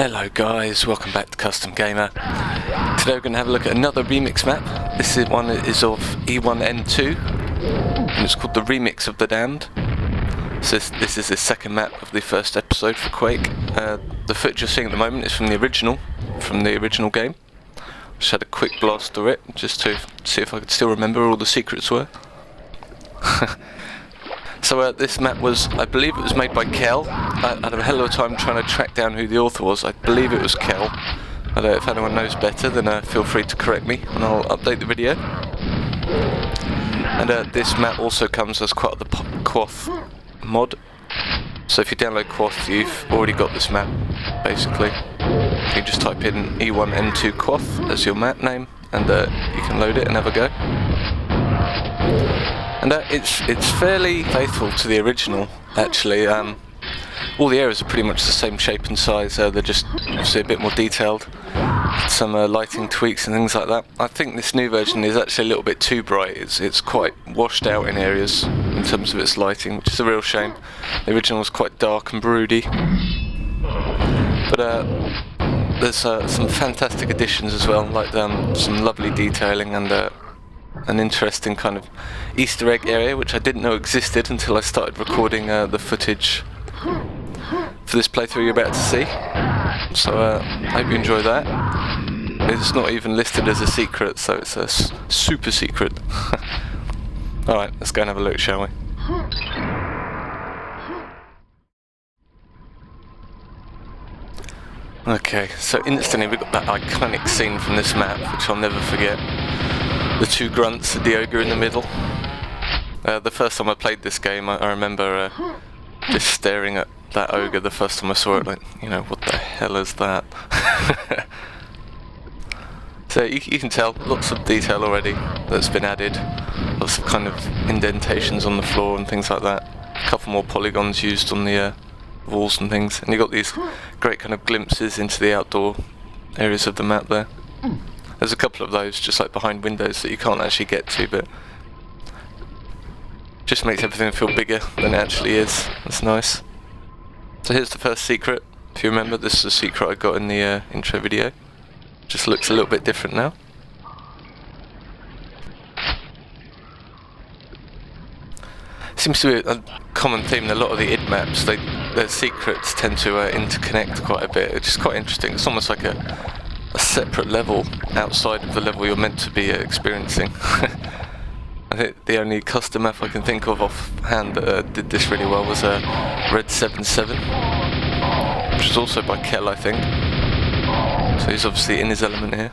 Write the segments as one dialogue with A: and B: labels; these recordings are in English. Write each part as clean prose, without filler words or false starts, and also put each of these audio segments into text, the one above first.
A: Hello guys, welcome back to Custom Gamer. Today we're going to have a look at another remix map. This one is of E1N2 and it's called the Remix of the Damned. So this is the second map of the first episode for Quake. The footage you're seeing at the moment is from the original game. Just had a quick blast through it just to see if I could still remember where all the secrets were. So this map was, I believe it was made by Kell. I had a hell of a time trying to track down who the author was. I believe it was Kell. If anyone knows better, then feel free to correct me and I'll update the video. And this map also comes as part of the Quoth mod. So if you download Quoth, you've already got this map, basically. You just type in E1N2 Quoth as your map name, and you can load it and have a go. And it's fairly faithful to the original, actually. All the areas are pretty much the same shape and size. They're just obviously a bit more detailed. Some lighting tweaks and things like that. I think this new version is actually a little bit too bright. It's quite washed out in areas in terms of its lighting, which is a real shame. The original was quite dark and broody. But there's some fantastic additions as well, like some lovely detailing and an interesting kind of Easter egg area which I didn't know existed until I started recording the footage for this playthrough you're about to see. So I hope you enjoy that. It's not even listed as a secret, so it's a super secret. Alright, let's go and have a look, shall we? Okay, so instantly we've got that iconic scene from this map, which I'll never forget. The two grunts, the ogre in the middle. The first time I played this game, I remember just staring at that ogre the first time I saw it, like, you know, what the hell is that? So you can tell, lots of detail already that's been added. Lots of kind of indentations on the floor and things like that. A couple more polygons used on the walls and things. And you got these great kind of glimpses into the outdoor areas of the map there. There's a couple of those just like behind windows that you can't actually get to, but just makes everything feel bigger than it actually is. That's nice. So here's the first secret. If you remember, this is a secret I got in the intro video. Just looks a little bit different now. Seems to be a common theme in a lot of the id maps. Their secrets tend to interconnect quite a bit, which is quite interesting. It's almost like a separate level outside of the level you're meant to be experiencing. I think the only custom map I can think of offhand that did this really well was Red 77, which was also by Kell, I think. So he's obviously in his element here.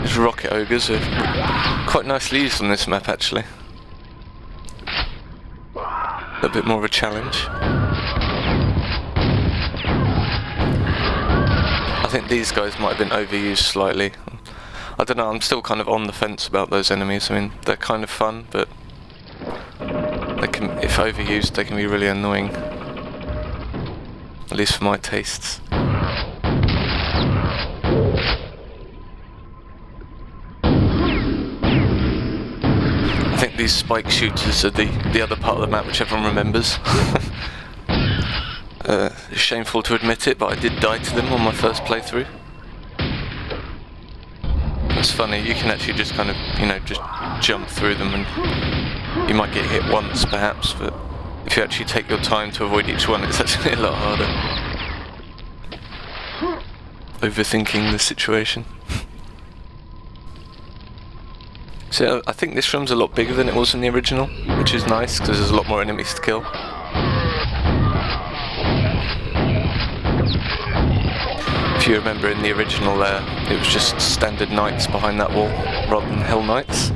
A: These rocket ogres are quite nicely used on this map, actually. A bit more of a challenge. I think these guys might have been overused slightly. I don't know, I'm still kind of on the fence about those enemies. I mean, they're kind of fun, but they can, if overused, they can be really annoying. At least for my tastes. I think these spike shooters are the other part of the map which everyone remembers. It's shameful to admit it, but I did die to them on my first playthrough. It's funny, you can actually just kind of, you know, just jump through them and you might get hit once perhaps, but if you actually take your time to avoid each one, it's actually a lot harder. Overthinking the situation. So I think this room's a lot bigger than it was in the original, which is nice because there's a lot more enemies to kill. If you remember in the original it was just standard knights behind that wall rather than hell knights.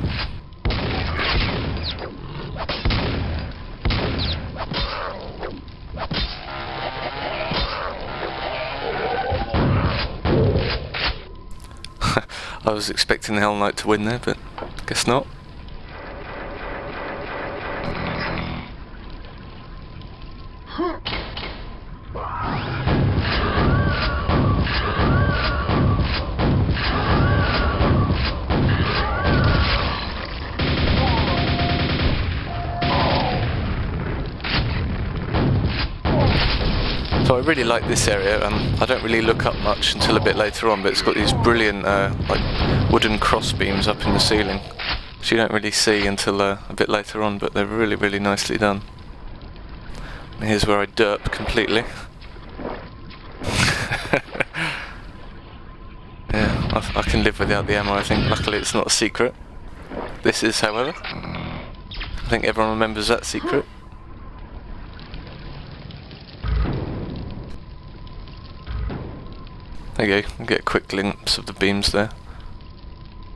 A: I was expecting the Hell Knight to win there, but guess not. So I really like this area. I don't really look up much until a bit later on, but it's got these brilliant like wooden cross beams up in the ceiling, which you don't really see until a bit later on, but they're really, really nicely done. And here's where I derp completely. Yeah, I can live without the ammo, I think. Luckily it's not a secret. This is, however. I think everyone remembers that secret. There you go, you get a quick glimpse of the beams there.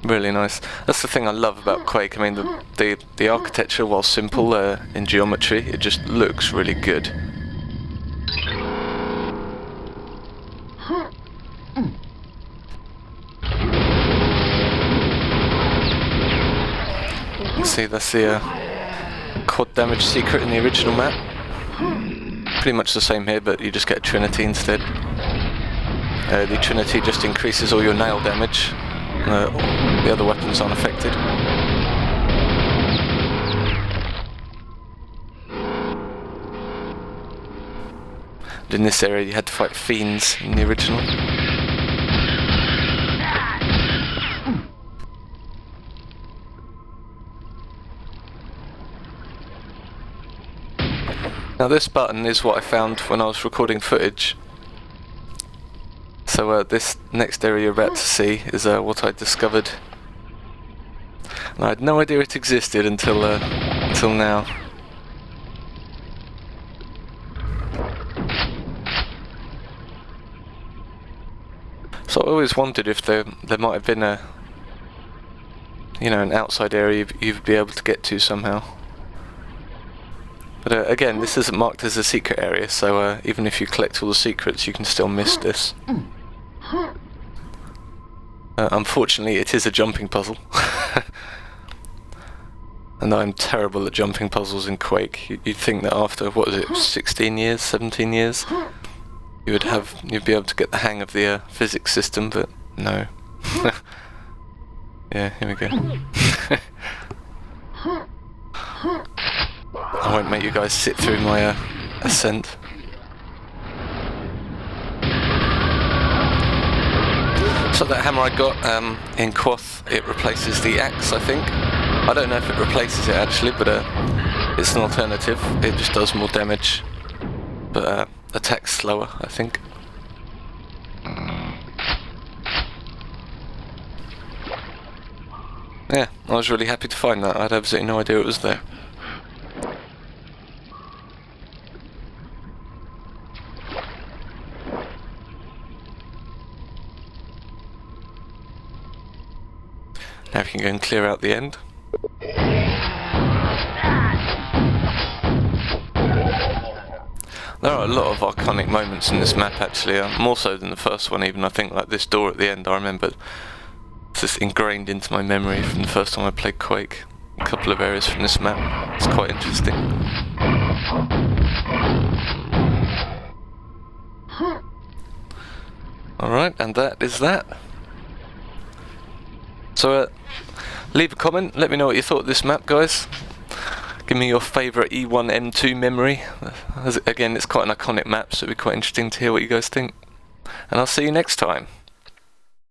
A: Really nice. That's the thing I love about Quake. I mean, the architecture, while simple in geometry, it just looks really good. See, that's the quad damage secret in the original map. Pretty much the same here, but you just get a Trinity instead. The Trinity just increases all your nail damage. The other weapons aren't affected. And in this area you had to fight fiends in the original. Now this button is what I found when I was recording footage. So this next area you're about to see is what I discovered. And I had no idea it existed until now. So I always wondered if there might have been an outside area you'd be able to get to somehow. But again, this isn't marked as a secret area, so even if you collect all the secrets, you can still miss this. Unfortunately, it is a jumping puzzle. And I'm terrible at jumping puzzles in Quake. You'd think that after, 16 years, 17 years, you'd be able to get the hang of the physics system, but no. Yeah, here we go. I won't make you guys sit through my ascent. So that hammer I got in Quoth, it replaces the axe, I think. I don't know if it replaces it actually, but it's an alternative. It just does more damage, but attacks slower, I think. Yeah, I was really happy to find that. I had absolutely no idea it was there. Now we can go and clear out the end. There are a lot of iconic moments in this map actually, more so than the first one even. I think like this door at the end, I remember it's just ingrained into my memory from the first time I played Quake. A couple of areas from this map, it's quite interesting. Alright, and that is that. So leave a comment, let me know what you thought of this map, guys. Give me your favourite E1 M2 memory. Again, it's quite an iconic map, so it'll be quite interesting to hear what you guys think. And I'll see you next time.